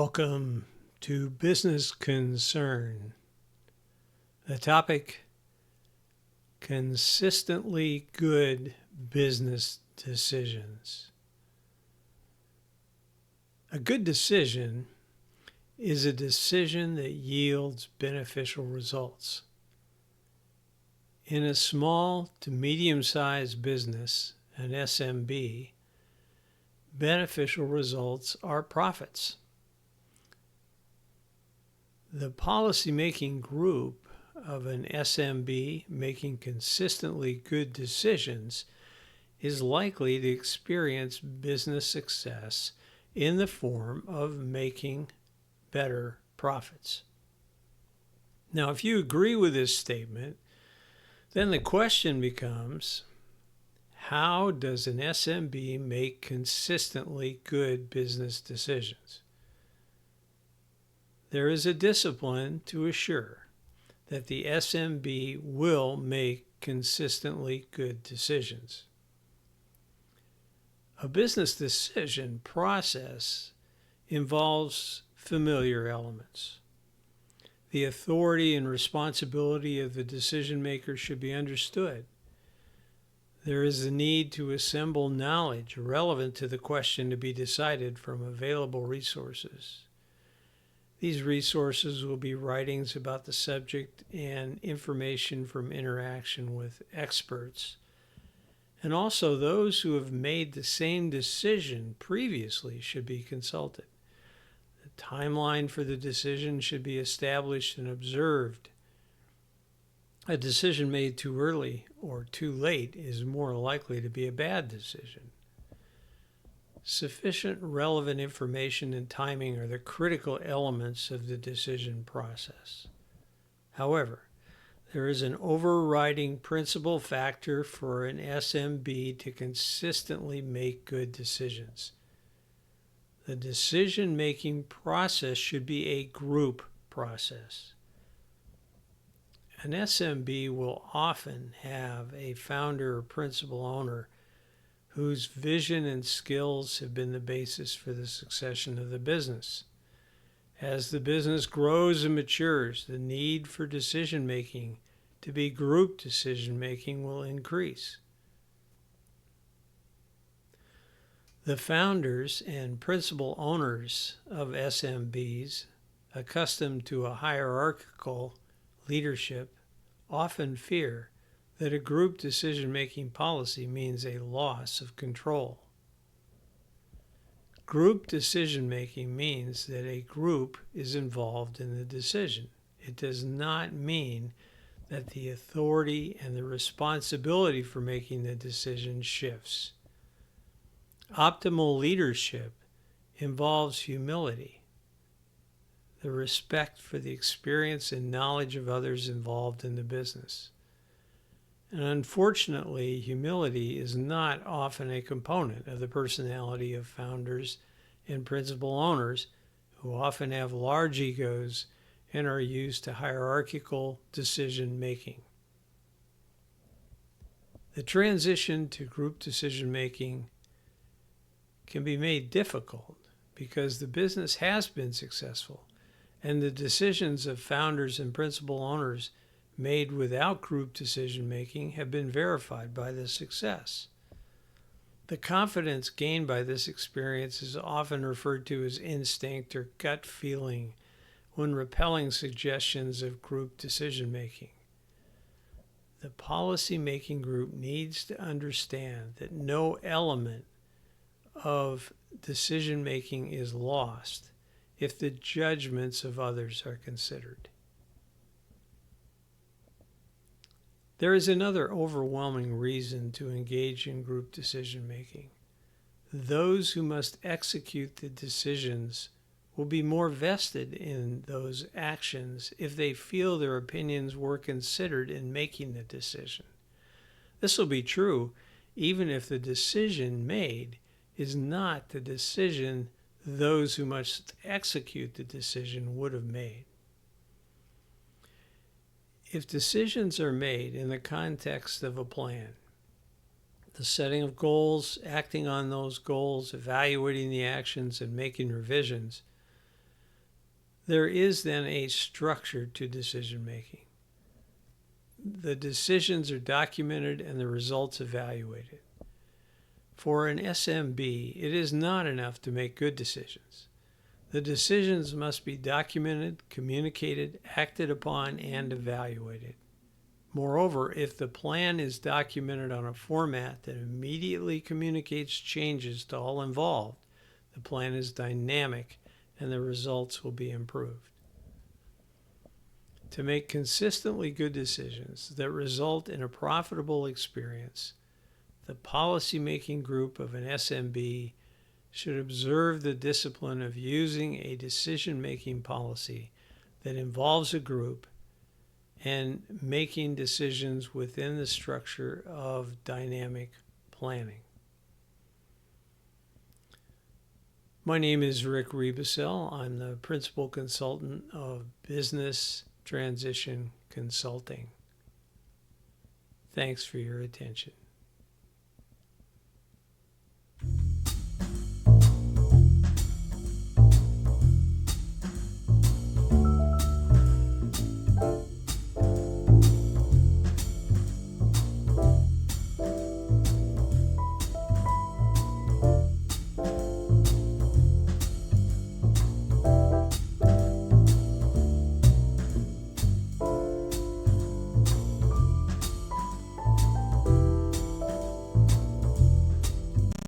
Welcome to Business Concern. The topic, consistently good business decisions. A good decision is a decision that yields beneficial results. In a small to medium-sized business, an SMB, beneficial results are profits. The policymaking group of an SMB making consistently good decisions is likely to experience business success in the form of making better profits. Now, if you agree with this statement, then the question becomes, how does an SMB make consistently good business decisions? There is a discipline to assure that the SMB will make consistently good decisions. A business decision process involves familiar elements. The authority and responsibility of the decision maker should be understood. There is a need to assemble knowledge relevant to the question to be decided from available resources. These resources will be writings about the subject and information from interaction with experts, and also those who have made the same decision previously should be consulted. The timeline for the decision should be established and observed. A decision made too early or too late is more likely to be a bad decision. Sufficient relevant information and timing are the critical elements of the decision process. However, there is an overriding principal factor for an SMB to consistently make good decisions. The decision-making process should be a group process. An SMB will often have a founder or principal owner whose vision and skills have been the basis for the succession of the business. As the business grows and matures, the need for decision-making to be group decision-making will increase. The founders and principal owners of SMBs, accustomed to a hierarchical leadership, often fear that a group decision-making policy means a loss of control. Group decision-making means that a group is involved in the decision. It does not mean that the authority and the responsibility for making the decision shifts. Optimal leadership involves humility, the respect for the experience and knowledge of others involved in the business. And unfortunately, humility is not often a component of the personality of founders and principal owners, who often have large egos and are used to hierarchical decision-making. The transition to group decision-making can be made difficult because the business has been successful, and the decisions of founders and principal owners made without group decision-making have been verified by the success. The confidence gained by this experience is often referred to as instinct or gut feeling when repelling suggestions of group decision-making. The policy-making group needs to understand that no element of decision-making is lost if the judgments of others are considered. There is another overwhelming reason to engage in group decision-making. Those who must execute the decisions will be more vested in those actions if they feel their opinions were considered in making the decision. This will be true even if the decision made is not the decision those who must execute the decision would have made. If decisions are made in the context of a plan, the setting of goals, acting on those goals, evaluating the actions, and making revisions, There is then a structure to decision making. The decisions are documented and the results evaluated. For an SMB, it is not enough to make good decisions. The decisions must be documented, communicated, acted upon, and evaluated. Moreover, if the plan is documented on a format that immediately communicates changes to all involved, the plan is dynamic and the results will be improved. To make consistently good decisions that result in a profitable experience, the policymaking group of an SMB should observe the discipline of using a decision-making policy that involves a group and making decisions within the structure of dynamic planning. My name is Rick Rebusel. I'm the Principal Consultant of Business Transition Consulting. Thanks for your attention.